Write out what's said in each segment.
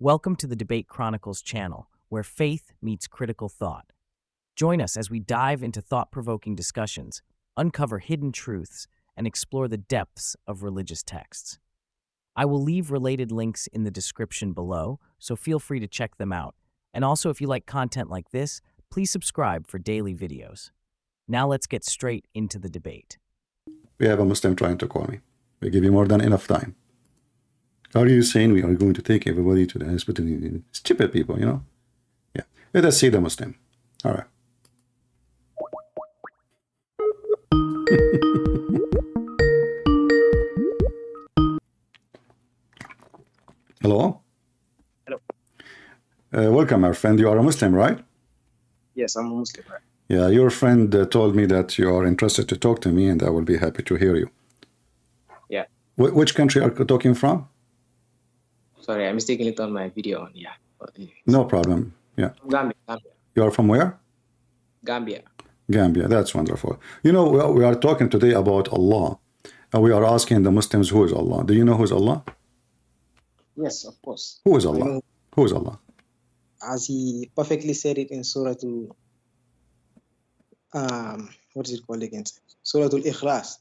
Welcome to the Debate Chronicles channel, where faith meets critical thought. Join us as we dive into thought-provoking discussions, uncover hidden truths, and explore the depths of religious texts. I will leave related links in the description below, so feel free to check them out. And also, if you like content like this, please subscribe for daily videos. Now let's get straight into the debate. We have a Muslim trying to call me. We give you more than enough time. Are you saying we are going to take everybody to the hospital? Stupid people, you know? Yeah. Let us see the Muslim. All right. Hello? Hello. Welcome, our friend. You are a Muslim, right? Yes, I'm a Muslim. Right? Yeah, your friend told me that you are interested to talk to me, and I will be happy to hear you. Yeah. Which country are you talking from? Sorry, I mistakenly turned my video on. Yeah. No problem. Yeah. Gambia. You are from where? Gambia. Gambia. That's wonderful. You know, we are talking today about Allah, and we are asking the Muslims, who is Allah? Do you know who is Allah? Yes, of course. Who is Allah? Who is Allah? As he perfectly said it in Surah what is it called again? Surah Al-Ikhlas.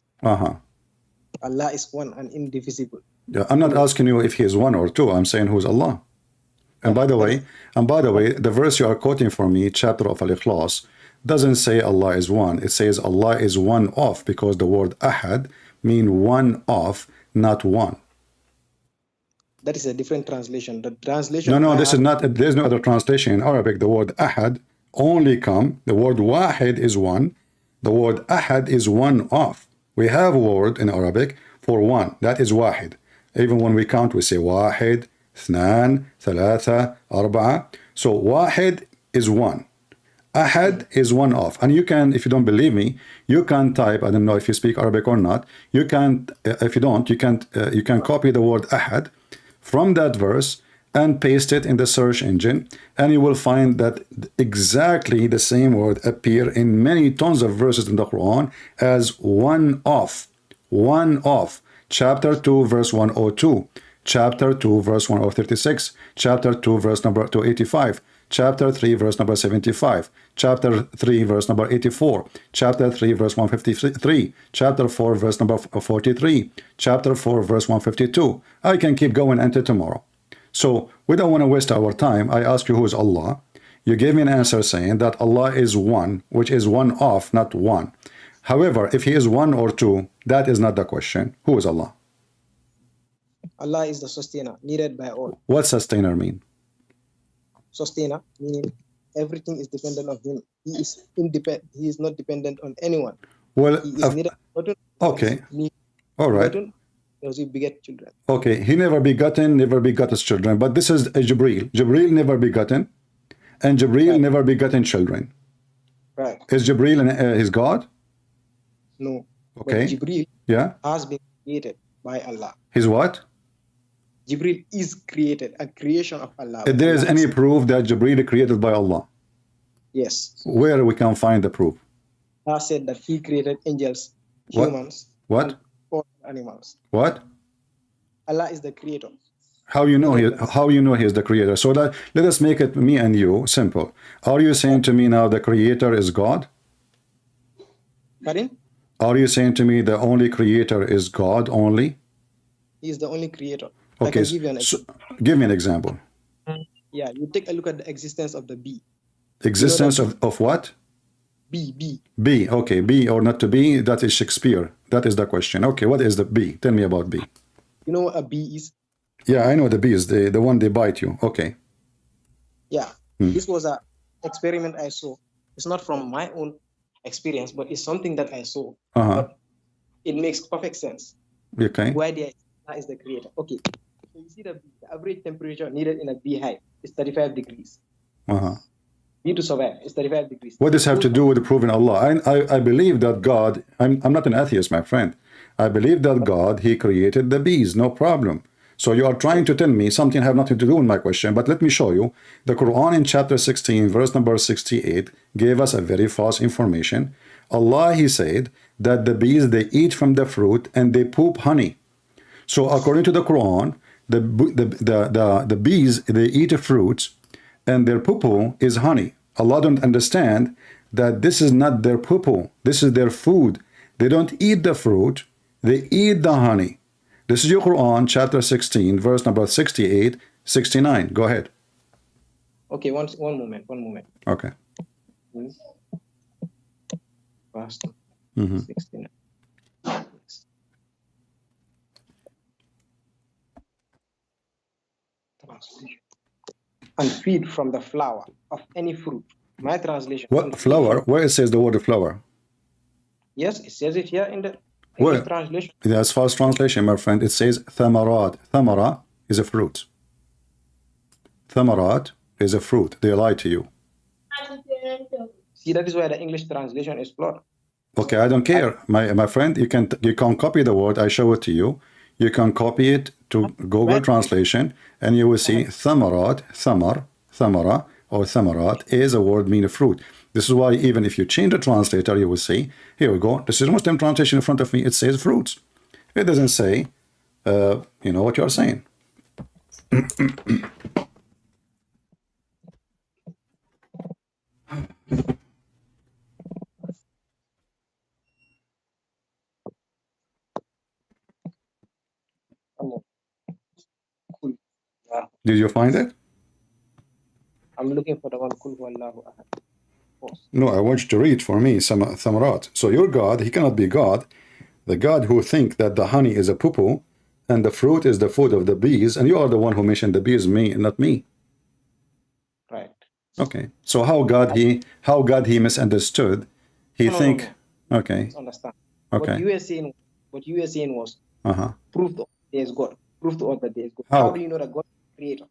Allah is one and indivisible. Yeah, I'm not asking you if he is one or two. I'm saying who is Allah. And by the way, the verse you are quoting for me, chapter of Al-Ikhlas, doesn't say Allah is one. It says Allah is one of, because the word ahad mean one of, not one. That is a different translation. The translation. No, this is not. There's no other translation in Arabic. The word ahad only come. The word wahid is one. The word ahad is one of. We have a word in Arabic for one. That is wahid. Even when we count, we say wahid, thnan, thalatha, arba'a. So wahid is one. Ahad is one of. And you can, if you don't believe me, you can type, I don't know if you speak Arabic or not, you can, if you don't, you can copy the word ahad from that verse and paste it in the search engine, and you will find that exactly the same word appear in many tons of verses in the Quran as one of. One of. Chapter 2, verse 102. Chapter 2, verse 136. Chapter 2, verse number 285. Chapter 3, verse number 75. Chapter 3, verse number 84. Chapter 3, verse 153. Chapter 4, verse number 43. Chapter 4, verse 152. I can keep going until tomorrow. So we don't want to waste our time. I ask you, who is Allah? You gave me an answer saying that Allah is one, which is one of, not one. However, if he is one or two, that is not the question. Who is Allah? Allah is the sustainer, needed by all. What sustainer mean? Sustainer, meaning everything is dependent on him. He is independent. He is not dependent on anyone. Well, he is neither begotten, okay. All right. Does he beget children? Okay, he never begotten, never begot his children. But this is a Jibreel. Jibreel never begotten, and Jibreel never begotten children. Right. Is Jibreel his God? No. Okay. But Jibreel has been created by Allah. His what? Jibreel is created, a creation of Allah. If there is any proof that Jibreel is created by Allah? Yes. Where we can find the proof? Allah said that he created angels, humans, what? and animals. What? Allah is the creator. How you know he is the creator? So that let us make it me and you simple. Are you saying to me now the creator is God? Pardon? Are you saying to me the only creator is God only? He is the only creator. Okay, I can give you an example. Give me an example. Yeah, you take a look at the existence of the bee. Existence of what? Bee. Bee, okay, bee or not to be, that is Shakespeare. That is the question. Okay, what is the bee? Tell me about bee. You know what a bee is? Yeah, I know the bees, the one they bite you. Okay. Yeah, This was an experiment I saw. It's not from my own experience, but it's something that I saw. But it makes perfect sense. Okay. Why there is the creator. Okay, so you see the average temperature needed in a beehive is 35 degrees. Bee to survive is 35 degrees. What does this have to do with proving Allah? I believe that God, I'm not an atheist, my friend. I believe that God, he created the bees, no problem. So you are trying to tell me something have nothing to do with my question, but let me show you. The Quran in chapter 16, verse number 68, gave us a very false information. Allah, he said that the bees, they eat from the fruit and they poop honey. So according to the Quran, the bees, they eat fruits, and their poo is honey. Allah don't understand that this is not their poo, this is their food. They don't eat the fruit, they eat the honey. This is your Quran, chapter 16, verse number 68, 69. Go ahead. Okay, one moment. Okay. Verse 69. And feed from the flower of any fruit. My translation. What flower? Where it says the word flower? Yes, it says it here in the English translation. That's false translation, my friend. It says thamarat. Thamara is a fruit. Thamarat is a fruit. They lie to you. See, that is why the English translation is flawed. Okay, I don't care, my friend. You can copy the word. I show it to you. You can copy it to Google Translation, and you will see thamarat, thamara, or thamarat is a word meaning fruit. This is why even if you change the translator, you will see, here we go. This is Muslim translation in front of me. It says fruits. It doesn't say, you know what you are saying. Did you find it? I'm looking for the one. Kul huwallahu ahad. No, I want you to read for me some thamarat. So your God, he cannot be God. The God who think that the honey is a poo and the fruit is the food of the bees, and you are the one who mentioned the bees, me, not me. Right. Okay. So how God he misunderstood? He think. No. Okay. Understand. Okay. What you were saying was proof that there is God. Proof to all that there is God. How? How do you know that God is creator?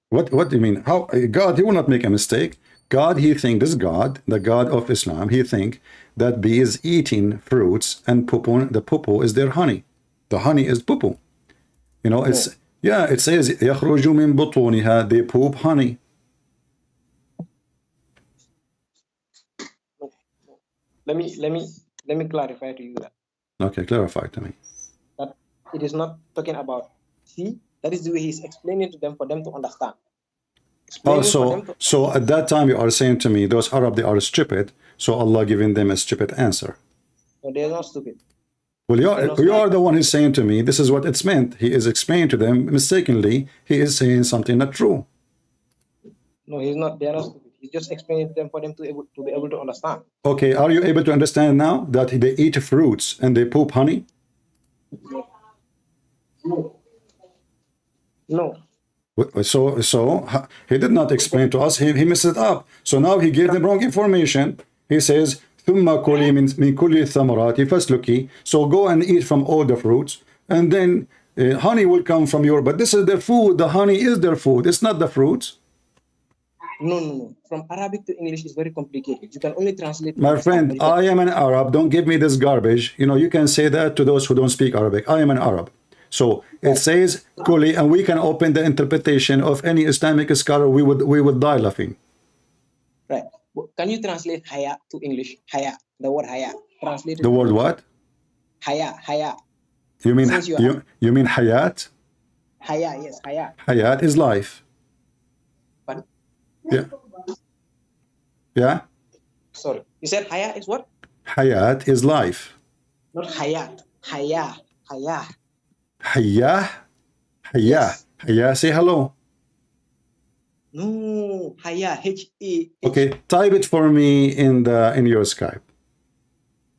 What do you mean? How God, he will not make a mistake. God, he think this God, the God of Islam, he think that bee is eating fruits and the poo is their honey. The honey is poo. You know, it's it says يخرج من بطونها, they poop honey. Let me clarify to you that. Okay, clarify to me. That it is not talking about. See, that is the way he's explaining to them for them to understand. So at that time you are saying to me, those Arab, they are stupid, so Allah giving them a stupid answer. No, they are not stupid. Well, you are the one who's saying to me, this is what it's meant. He is explaining to them mistakenly. He is saying something not true. No, he's not. They are not stupid. He's just explaining to them for them to be able to understand. Okay, are you able to understand now that they eat fruits and they poop honey? No. So he did not explain to us. He messed it up. So now he gave them wrong information. He says, ثُمَّ كُلِي مِن كُلِّ الثَّمَرَاتِ فَاسْلُكِي. So go and eat from all the fruits, and then honey will come from your. But this is their food. The honey is their food. It's not the fruits. No. From Arabic to English is very complicated. You can only translate. My friend, I am an Arab. Don't give me this garbage. You know, you can say that to those who don't speak Arabic. I am an Arab. So it says Kuli, and we can open the interpretation of any Islamic scholar. We would die laughing. Right. Can you translate haya to English? Haya, the word haya. Translate the word what? Haya. You mean you mean hayat? Haya, yes, haya. Hayat is life. But yeah. Sorry, you said haya is what? Hayat is life. Not hayat. Haya. Hayya. Yes. Hayya, say hello. No, Haya, H-A. Okay, type it for me in your Skype.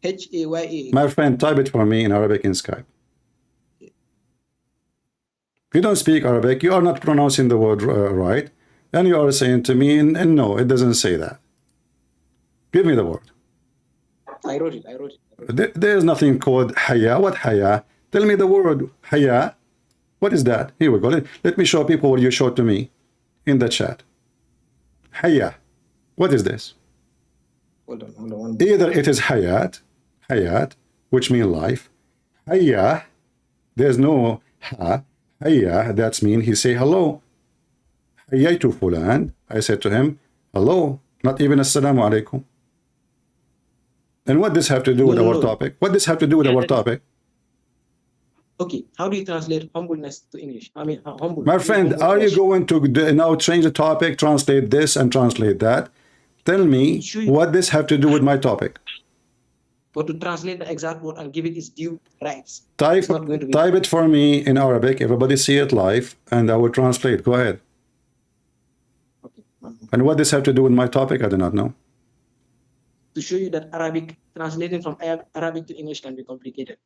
H-A-Y-A. My friend, type it for me in Arabic in Skype. If you don't speak Arabic, you are not pronouncing the word right, and you are saying to me, and no, it doesn't say that. Give me the word. I wrote it. There is nothing called Haya. What Haya? Tell me the word Haya. What is that? Here we go. Let me show people what you showed to me in the chat. Haya. What is this? Hold on. Either it is Hayat, which means life. Haya, there's no ha. Haya, that's mean he say hello. Hayaytu fulan. I said to him, hello. Not even assalamu alaikum. And what does have to do with our topic? What does have to do with our topic? Okay, how do you translate humbleness to English? I mean, humble. My friend, are you going to now change the topic, translate this and translate that? Tell me what this have to do with my topic. But to translate the exact word and give it its due rights. Type it for me in Arabic. Everybody see it live, and I will translate. Go ahead. Okay. And what this have to do with my topic, I do not know. To show you that Arabic, translating from Arabic to English can be complicated.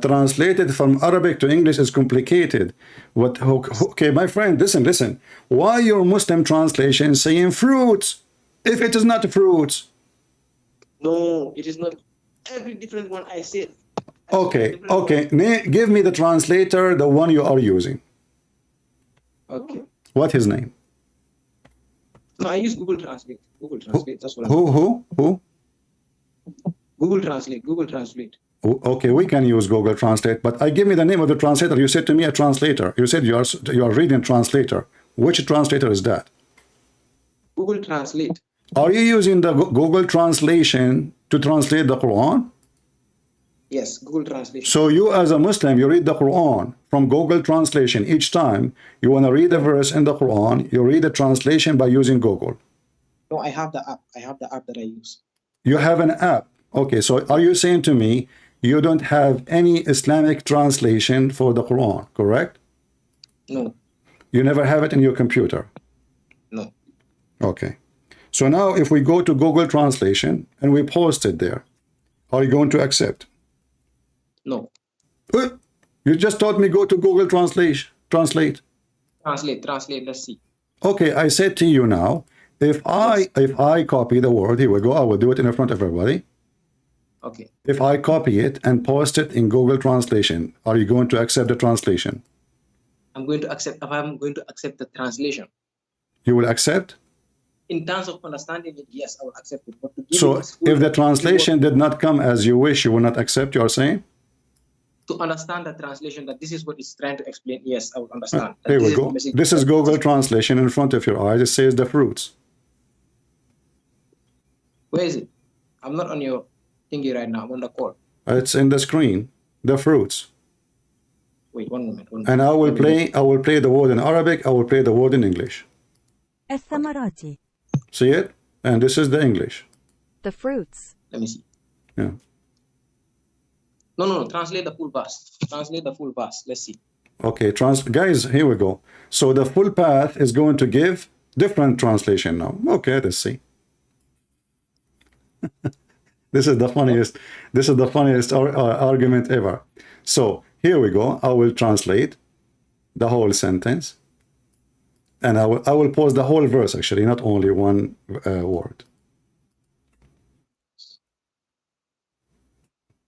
Translated from Arabic to English is complicated. What? Okay, my friend, listen. Why your Muslim translation saying fruits if it is not fruits? No, it is not. Every different one I said. Okay. Give me the translator, the one you are using. Okay. What his name? No, I use Google Translate. Google Translate. That's what Who? Google Translate. Okay, we can use Google Translate, but give me the name of the translator. You said to me a translator. You said you are reading translator. Which translator is that? Google Translate. Are you using the Google translation to translate the Quran? Yes, Google Translation. So you as a Muslim, you read the Quran from Google Translation. Each time you want to read a verse in the Quran, you read the translation by using Google. No, I have the app. I have the app that I use. You have an app. Okay, so are you saying to me you don't have any Islamic translation for the Quran, correct? No. You never have it in your computer? No. Okay. So now if we go to Google Translation and we post it there, are you going to accept? No. You just taught me go to Google Translate. Translate, let's see. Okay, I said to you now, if I copy the word, here we go, I will do it in front of everybody. Okay. If I copy it and post it in Google Translation, are you going to accept the translation? I'm going to accept the translation. You will accept? In terms of understanding it, yes, I will accept it. But so if the translation did not come as you wish, you will not accept, you are saying? To understand the translation, that this is what it's trying to explain, yes, I will understand. Here we go. This is Google Translation in front of your eyes. It says the fruits. Where is it? I'm not on your thingy right now. I'm on the call. It's in the screen. The fruits. Wait, one moment. And I will play the word in Arabic. I will play the word in English. الثمرات. See it? And this is the English. The fruits. Let me see. Yeah. No. Translate the full verse. Let's see. Okay, guys, here we go. So the full path is going to give different translation now. Okay, let's see. This is the funniest argument ever. So here we go. I will translate the whole sentence. And I will pause the whole verse, actually, not only one word.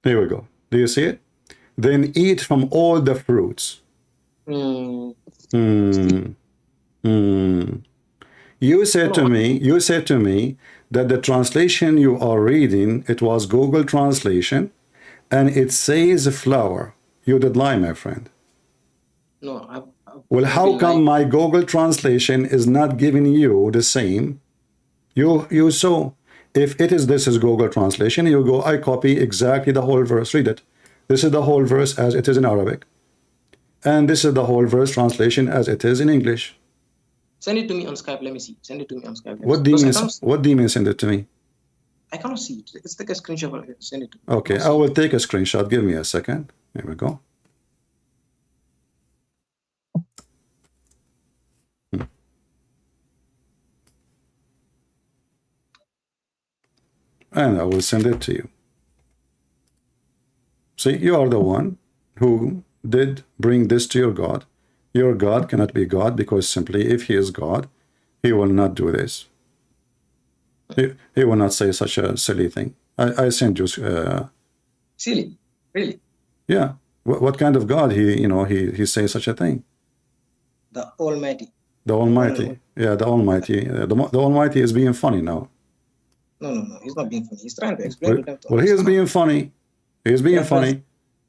Here we go. Do you see it? Then eat from all the fruits. You said to me that the translation you are reading, it was Google Translation, and it says flower. You did lie, my friend. No, well, how come my Google Translation is not giving you the same? You saw, if this is Google Translation, you go, I copy exactly the whole verse. Read it. This is the whole verse as it is in Arabic. And this is the whole verse translation as it is in English. Send it to me on Skype. Let me see. Send it to me on Skype. What do you mean send it to me? I cannot see it. Let's take a screenshot of it. Send it to me. Okay, I will take a screenshot. Give me a second. Here we go. And I will send it to you. See, you are the one who did bring this to your God. Your God cannot be God because simply if he is God, he will not do this. He will not say such a silly thing. I sent you... silly? Really? Yeah. What kind of God he says such a thing? The Almighty. The Almighty. Yeah, the Almighty. The Almighty is being funny now. No. He's not being funny. He's trying to explain it. Well, he is being funny. He is being funny.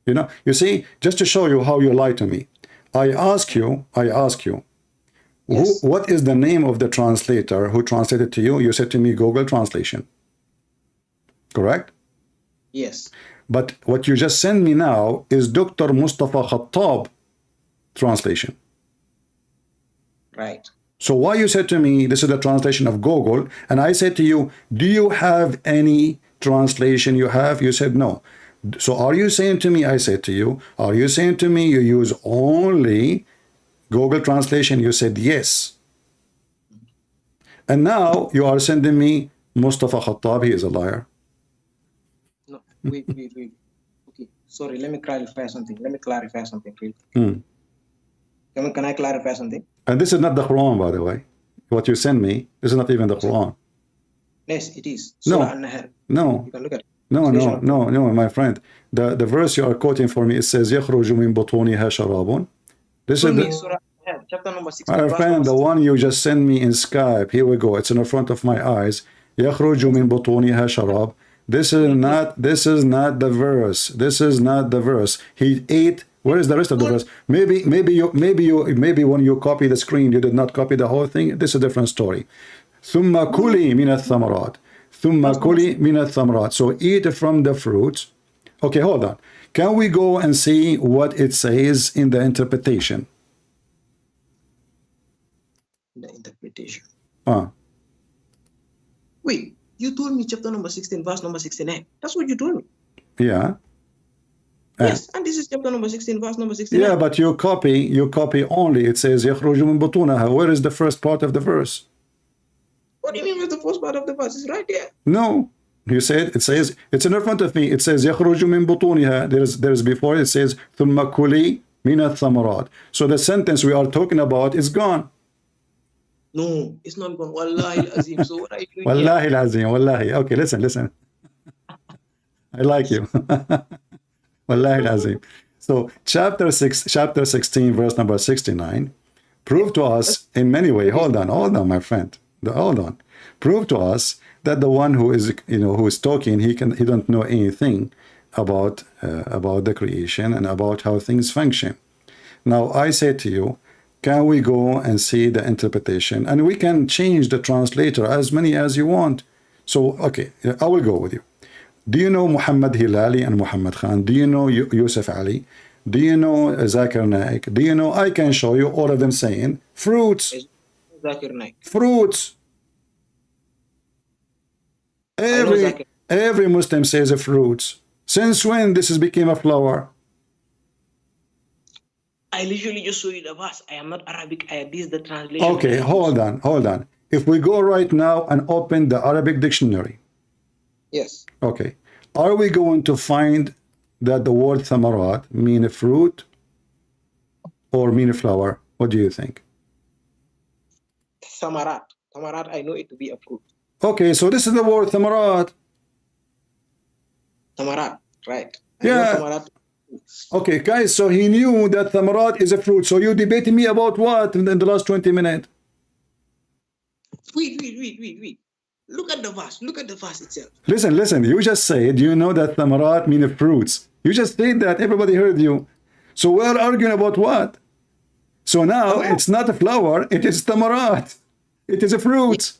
You see, just to show you how you lie to me. I ask you, yes. What is the name of the translator who translated to you? You said to me Google Translation. Correct? Yes. But what you just sent me now is Dr. Mustafa Khattab translation. Right. So why you said to me, this is the translation of Google, and I said to you, do you have any translation you have? You said no. So are you saying to me, I said to you, are you saying to me you use only Google translation? You said yes. And now you are sending me Mustafa Khattab, he is a liar. No, wait. Okay, sorry, let me clarify something. Please. Can I clarify something? And this is not the Quran, by the way. What you send me, this is not even the Quran. Yes, it is. No, no. You can look at it. No, my friend. The verse you are quoting for me, it says, يَخْرُجُ مِن بُطُونِهَا شَرَابٌ. This is the, chapter number 16. my friend, the one you just sent me in Skype. Here we go. It's in the front of my eyes. يَخْرُجُ مِن بُطُونِهَا شَرَابٌ. This is not the verse. This is not the verse. He ate. Where is the rest of the verse? Maybe when you copy the screen, you did not copy the whole thing. This is a different story. ثُمَّ كُلِي مِنَ الثَّمَرَاتِ. ثُمَّ كُلِي مِنَ الثَّمَرَاتِ. So eat from the fruits. Okay, hold on. Can we go and see what it says in the interpretation? The interpretation. Wait, you told me chapter number 16, verse number 69. That's what you told me. Yeah. Yes, and this is chapter number 16, verse number 69. Yeah, but you copy only. It says يَخْرُجُ مِن بُطُونِهَا. Where is the first part of the verse? What do you mean with the first part of the verse? It's right there. No. You said, it says, it's in front of me. It says يَخْرُجُ مِن بُطُونِهَا. There's before it says ثُمَّ كُلِي مِنَ الثَّمَرَاتِ. So the sentence we are talking about is gone. No, it's not gone. Wallahi al-azim. So what are you doing? Wallahi al-azim. Wallahi. Okay, listen. I like you. Wallahi al-azim. So chapter 16, verse number 69, prove to us in many ways. Hold on, my friend. Hold on. Prove to us that the one who is talking, he don't know anything about the creation and about how things function. Now I say to you, can we go and see the interpretation? And we can change the translator as many as you want. So, okay, I will go with you. Do you know Muhammad Hilali and Muhammad Khan? Do you know Yusuf Ali? Do you know Zakir Naik? Do you know, I can show you all of them saying fruits. Zakir Naik. Fruits. Every Muslim says fruits. Since when this has become a flower? I literally just show you the verse. I am not Arabic. This is the translation. Okay, hold on. If we go right now and open the Arabic dictionary. Yes. Okay. Are we going to find that the word thamarat mean a fruit or mean a flower? What do you think? Thamarat. Thamarat, I know it to be a fruit. Okay, so this is the word thamarat. Thamarat, right. Yeah. Okay, guys, so he knew that thamarat is a fruit. So you debating me about what in the last 20 minutes? Wait. Look at the verse. Look at the verse itself. Listen. You just said you know that thamarat mean fruits. You just said that. Everybody heard you. So we're arguing about what? So now it's not a flower. It is thamarat. It is a fruit. Yes.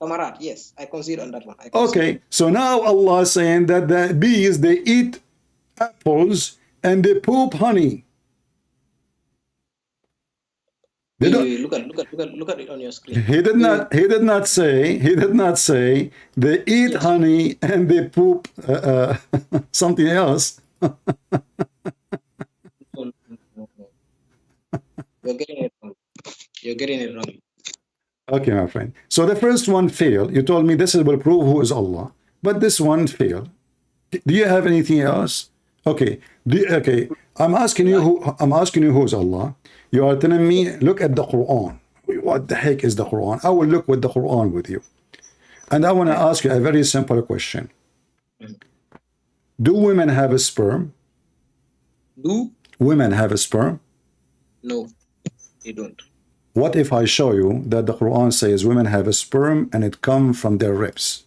Thamarat, yes. I concede on that one. Okay. So now Allah is saying that the bees, they eat apples and they poop honey. Look at it on your screen. He did not say they eat honey and they poop something else. No. You're getting it wrong. Okay, my friend. So the first one failed. You told me this will prove who is Allah, but this one failed. Do you have anything else? Okay. I'm asking you who is Allah. You are telling me, look at the Quran. What the heck is the Quran? I will look with the Quran with you. And I want to ask you a very simple question. Do women have a sperm? Do women have a sperm? No, they don't. What if I show you that the Quran says women have a sperm and it comes from their ribs?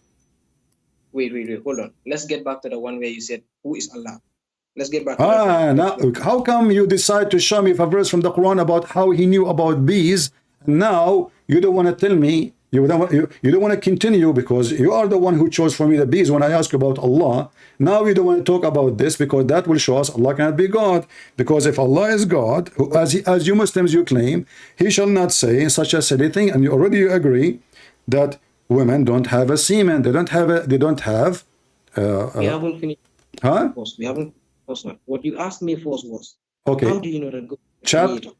Wait, hold on. Let's get back to the one where you said, who is Allah? Let's get back to now, how come you decide to show me a verse from the Quran about how he knew about bees, and now you don't want to tell me You don't want to continue because you are the one who chose for me the bees when I ask about Allah. Now you don't want to talk about this because that will show us Allah cannot be God. Because if Allah is God, as you Muslims you claim, He shall not say such a silly thing, and you already agree that women don't have a semen. They don't have. We haven't finished. Huh? We haven't. What you asked me first was, okay. How do you know that God?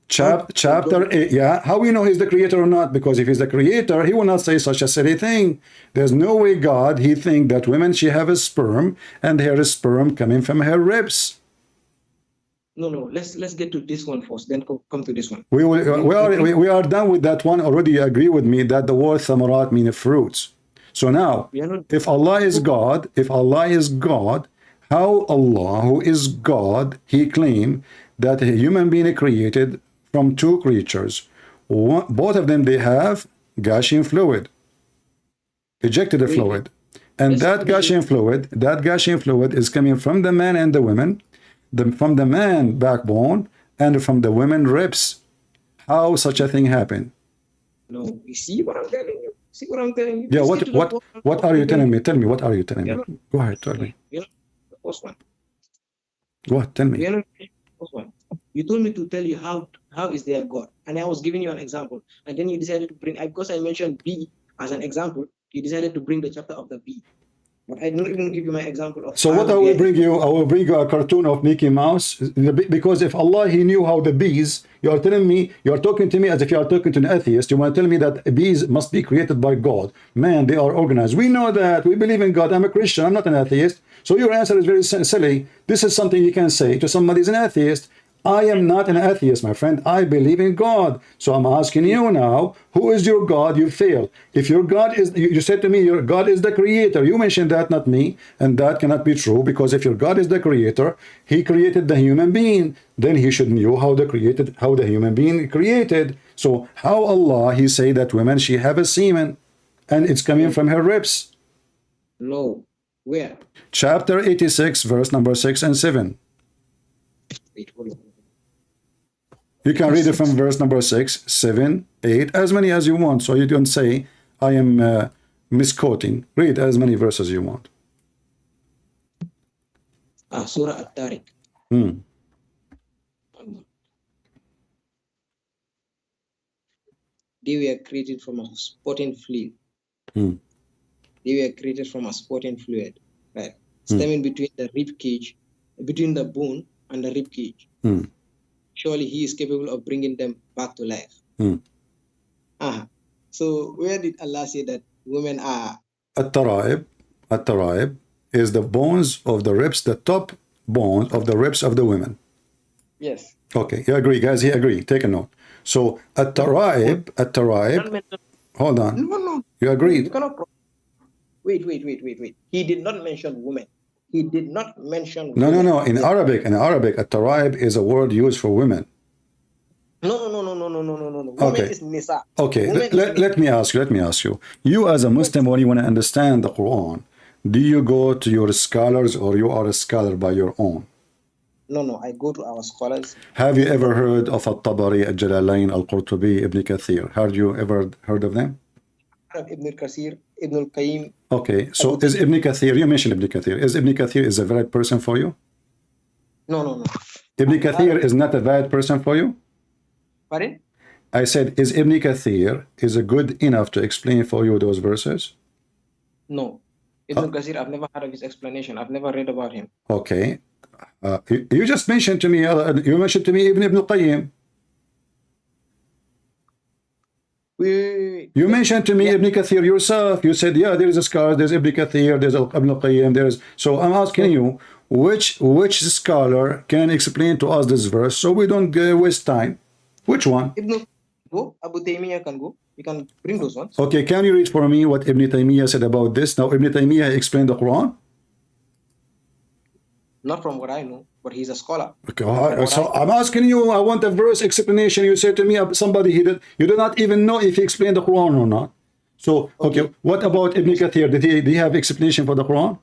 Chapter 8, yeah. How we know He's the creator or not? Because if He's the creator, He will not say such a silly thing. There's no way God, He think that women, she have a sperm, and her sperm coming from her ribs. No. Let's get to this one first, then come to this one. We are done with that one already. You agree with me that the word thamarat means fruits. So now, if Allah is God, how Allah, who is God, He claimed that a human being created from two creatures. Both of them, they have gushing fluid, ejected fluid. And that gushing fluid is coming from the man and the women, from the man backbone, and from the women ribs. How such a thing happened? No, you see what I'm telling you? See what I'm telling you? Yeah, what are you telling me? Tell me, what are you telling me? Go ahead, tell me. The first one. What? Tell me. You told me to tell you how is there God, and I was giving you an example, and then you decided to bring, because I mentioned bee as an example, you decided to bring the chapter of the bee, but I didn't even give you my example of. So what I will bring you? I will bring you a cartoon of Mickey Mouse, because if Allah, He knew how the bees. You are telling me, you are talking to me as if you are talking to an atheist. You want to tell me that bees must be created by God? Man, they are organized. We know that. We believe in God. I'm a Christian. I'm not an atheist. So your answer is very silly. This is something you can say to somebody who's an atheist. I am not an atheist, my friend. I believe in God. So I'm asking you now, who is your God? You fail. If your God is, you said to me, your God is the creator. You mentioned that, not me. And that cannot be true, because if your God is the creator, He created the human being. Then He should know how the human being created. So how Allah, He say that women, she have a semen, and it's coming from her ribs? No. Where? Chapter 86, verse number 6 and 7. Wait, hold on. You can read it from verse number 6, 7, 8, as many as you want. So you don't say, I am misquoting. Read as many verses you want. Surah At-Tariq. They were created from a spotting fluid. They were created from a spotting fluid, right? Stemming between the rib cage, between the bone and the rib cage. Surely He is capable of bringing them back to life. So where did Allah say that women are? At-Taraib is the bones of the ribs, the top bones of the ribs of the women. Yes. Okay, you agree, guys? He agree. Take a note. So At-Taraib, hold on. No. You agreed. You cannot. Wait. He did not mention women. He did not mention women. No. In Arabic, At-Taraib is a word used for women. No. Woman is nisa. Okay, let me ask you. You as a Muslim, when you want to understand the Quran, do you go to your scholars, or you are a scholar by your own? No, I go to our scholars. Have you ever heard of Al-Tabari, Al-Jalalain, Al-Qurtubi, Ibn Kathir? Have you ever heard of them? Ibn Kathir, Ibn al-Qayyim. Okay, so is Ibn Kathir, you mentioned Ibn Kathir, is Ibn Kathir is a valid person for you? No. Ibn Kathir is not a valid person for you? Pardon? I said, is Ibn Kathir is a good enough to explain for you those verses? No. Ibn Kathir, I've never heard of his explanation. I've never read about him. Okay. You just mentioned to me, Ibn al-Qayyim. Wait. You mentioned to me Ibn Kathir yourself. You said, yeah, there is a scholar, there's Ibn Kathir, there's Ibn al-Qayyim, there's... So I'm asking you, which scholar can explain to us this verse so we don't waste time? Which one? Go. Abu Taymiyyah can go. You can bring those ones. Okay, can you read for me what Ibn Taymiyyah said about this? Now, Ibn Taymiyyah explained the Quran? Not from what I know, but he's a scholar. Okay, so I'm asking you, I want a verse explanation. You said to me, somebody, you do not even know if he explained the Quran or not. So, okay, what about Ibn Kathir? Did he have explanation for the Quran?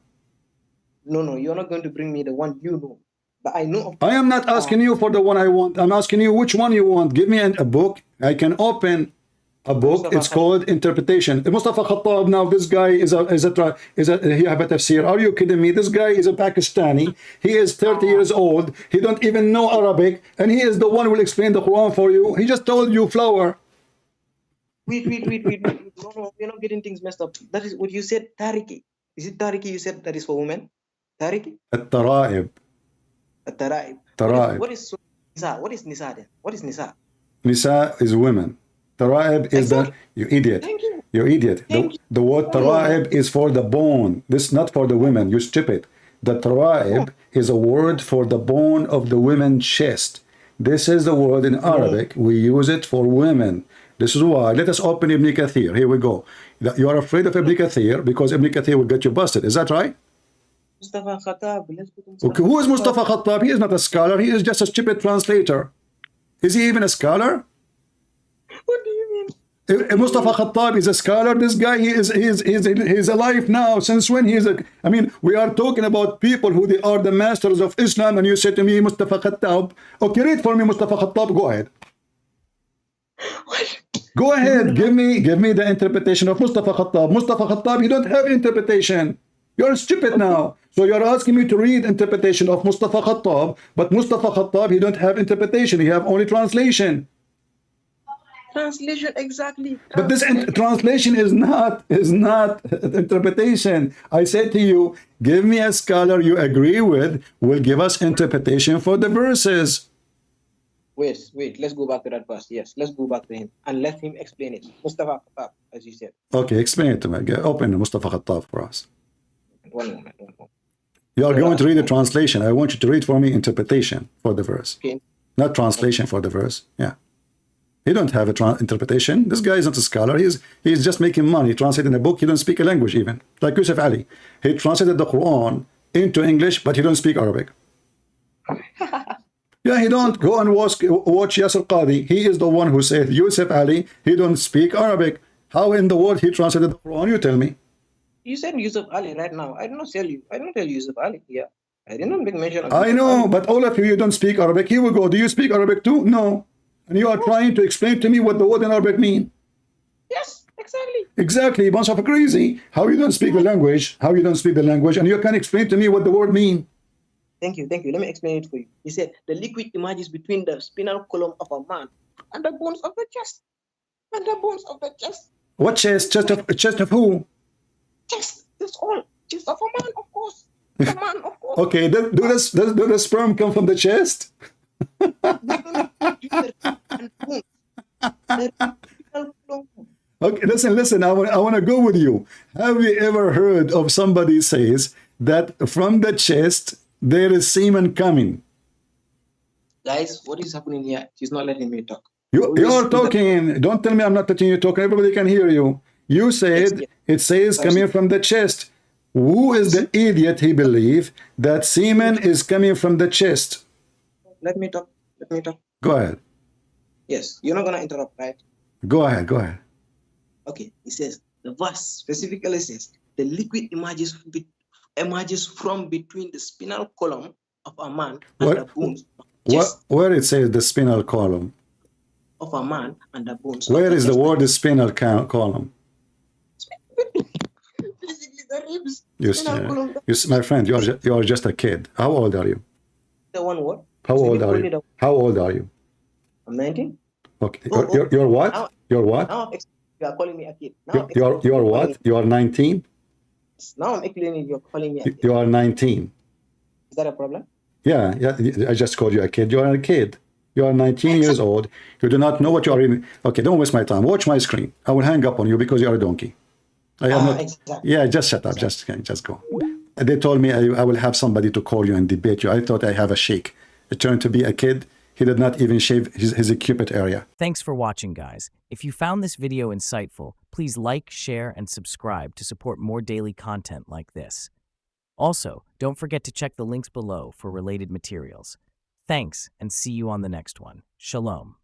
No, you're not going to bring me the one you know. But I know. I am not asking you for the one I want. I'm asking you which one you want. Give me a book I can open A book. It's called Interpretation. Mustafa Khattab. Now this guy is a he have a tafsir. Are you kidding me? This guy is a Pakistani. He is 30 years old. He don't even know Arabic, and he is the one who will explain the Quran for you. He just told you flower. Wait. No, we're not getting things messed up. That is what you said, Tariki. Is it Tariki you said that is for women? Tariki? At-Tara'ib. At-Tara'ib. Tara'ib. What is Nisa? What is Nisa then? What is Nisa? Nisa is women. Tara'ib is the... You idiot. Thank you. You idiot. The word Tara'ib is for the bone. This is not for the women. You stupid. The Tara'ib is a word for the bone of the women's chest. This is the word in Arabic. We use it for women. This is why. Let us open Ibn Kathir. Here we go. You are afraid of Ibn Kathir because Ibn Kathir will get you busted. Is that right? Mustafa Khattab. Okay, who is Mustafa Khattab? He is not a scholar. He is just a stupid translator. Is he even a scholar? What do you mean? Mustafa Khattab is a scholar. This guy, he's alive now. Since when he is a... I mean, we are talking about people who they are the masters of Islam, and you say to me, Mustafa Khattab. Okay, read for me, Mustafa Khattab. Go ahead. What? Go ahead. Give me the interpretation of Mustafa Khattab. Mustafa Khattab, you don't have interpretation. You're stupid now. So you're asking me to read interpretation of Mustafa Khattab, but Mustafa Khattab, he don't have interpretation. He have only translation. Translation, exactly. But this translation is not interpretation. I said to you, give me a scholar you agree with, will give us interpretation for the verses. Wait, let's go back to that verse. Yes, let's go back to him and let him explain it. Mustafa Khattab, as you said. Okay, explain it to me. Open Mustafa Khattab for us. One moment. You are going to read the translation. I want you to read for me interpretation for the verse. Okay. Not translation for the verse. Yeah. He don't have a interpretation. This guy is not a scholar. He's just making money, translating a book. He don't speak a language even. Like Yusuf Ali. He translated the Quran into English, but he don't speak Arabic. Yeah, he don't. Go and watch Yasir Qadi. He is the one who said, Yusuf Ali, he don't speak Arabic. How in the world he translated the Quran? You tell me. You said Yusuf Ali right now. I don't tell you. I don't tell Yusuf Ali. Yeah. I did not make mention of I know, but all of you don't speak Arabic. Here we go. Do you speak Arabic too? No. And you are trying to explain to me what the word in Arabic mean. Yes, exactly. Exactly, bunch of crazy. How you don't speak the language? How you don't speak the language? And you can explain to me what the word mean. Thank you. Let me explain it for you. He said the liquid emerges between the spinal column of a man and the bones of the chest. And the bones of the chest. What chest? Chest of who? Chest. That's all. Chest of a man, of course. The man, of course. Okay. Does the sperm come from the chest? Okay, listen. I want to go with you. Have you ever heard of somebody says that from the chest there is semen coming? Guys, what is happening here? She's not letting me talk. You're talking. Don't tell me I'm not letting you talk. Everybody can hear you. You said it says coming from the chest. Who is the idiot he believe that semen is coming from the chest? Let me talk. Go ahead. Yes, you're not going to interrupt, right? Go ahead. Okay, it says, the verse specifically says, the liquid emerges from between the spinal column of a man and the bones. Where it says the spinal column? Of a man and the bones. Where is the word spinal column? Basically, the ribs. My friend, you are just a kid. How old are you? The one word. How old are you? How old are you? I'm 19. Okay. You're what? You're what? Now you are calling me a kid. You're what? You are 19? Now I'm explaining you're calling me a kid. You are 19. Is that a problem? Yeah. I just called you a kid. You are a kid. You are 19 years old. You do not know what you are in. Okay, don't waste my time. Watch my screen. I will hang up on you because you are a donkey. Exactly. Yeah, just shut up. Just go. They told me I will have somebody to call you and debate you. I thought I have a sheikh. It turned to be a kid. He did not even shave his cupid area. Thanks for watching, guys. If you found this video insightful, please like, share, and subscribe to support more daily content like this. Also, don't forget to check the links below for related materials. Thanks, and see you on the next one. Shalom.